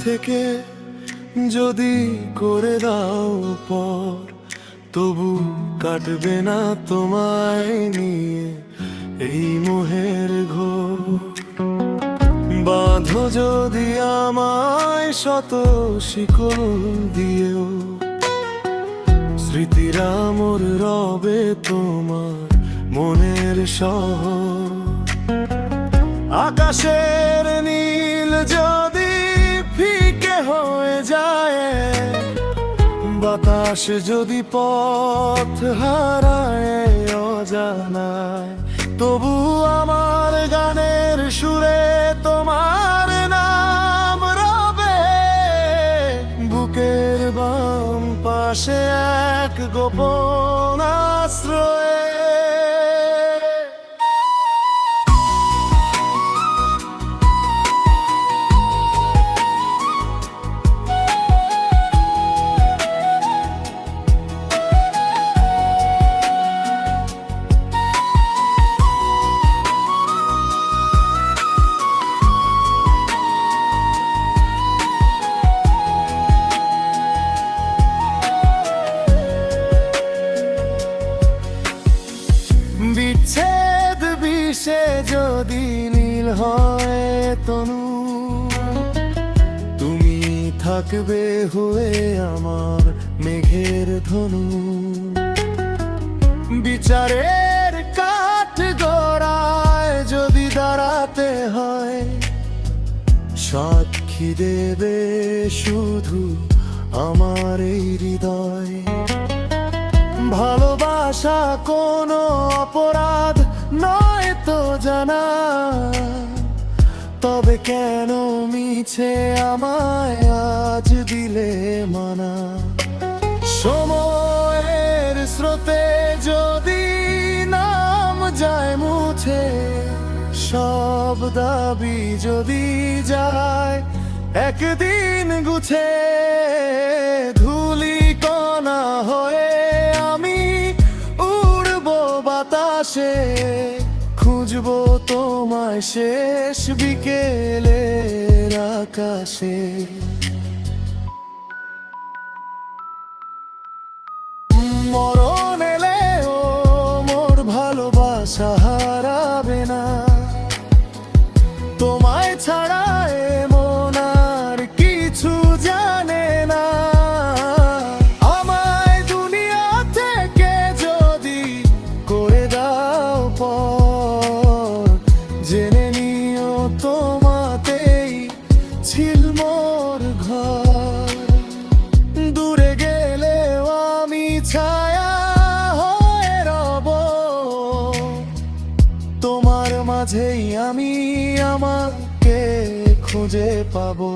থেকে যদি করে দাও পর, তবু কাটবে না তোমায় নিয়ে এই মোহের ঘোর। বাঁধো যদি আমায় শত শিকল দিয়েও, স্মৃতিরা মোর রবে তোমার মনের শহর। আকাশের নীল যদি ফিকে হয়ে যায়, বাতাস যদি পথ হারায় অজানায়, তবু আমার গানের সুরে তোমার নাম রবে বুকের বাম পাশে এক গোপন আশ্রয়ে। বিচ্ছেদ বিষে যদি নীল হয় তনু, তুমি থাকবে হয়ে আমার মেঘের ধনু। বিচারের কাঠ গড়ায় যদি দাঁড়াতে হয়, সাক্ষী দেবে শুধু আমার এই হৃদয়। ভালোবাসা কোনো অপরাধ নয় তো জানা, তবে কেন মিছে আমায় আজ দিলে মানা। সময়ের স্রোতে যদি নাম যায় মুছে, সব দাবি যদি যায় একদিন গুছে, ধুলি কণা হয়ে আমি উড়বো বাতাসে, খুঁজবো তোমায় শেষ বিকেলের আকাশে। মরণ এলেও মোর ভালোবাসা হারাবে না, তোমায় ছাড়া এমন আর কিছু জানে না। আমায় দুনিয়া থেকে যদি করে দাও পর, জেনে নিও তোমাতেই ছিল মোর ঘর। দূরে গেলেও আমি ছায়া হয়ে রব, তোমার মাঝেই আমি আমাকে খুঁজে পাবো।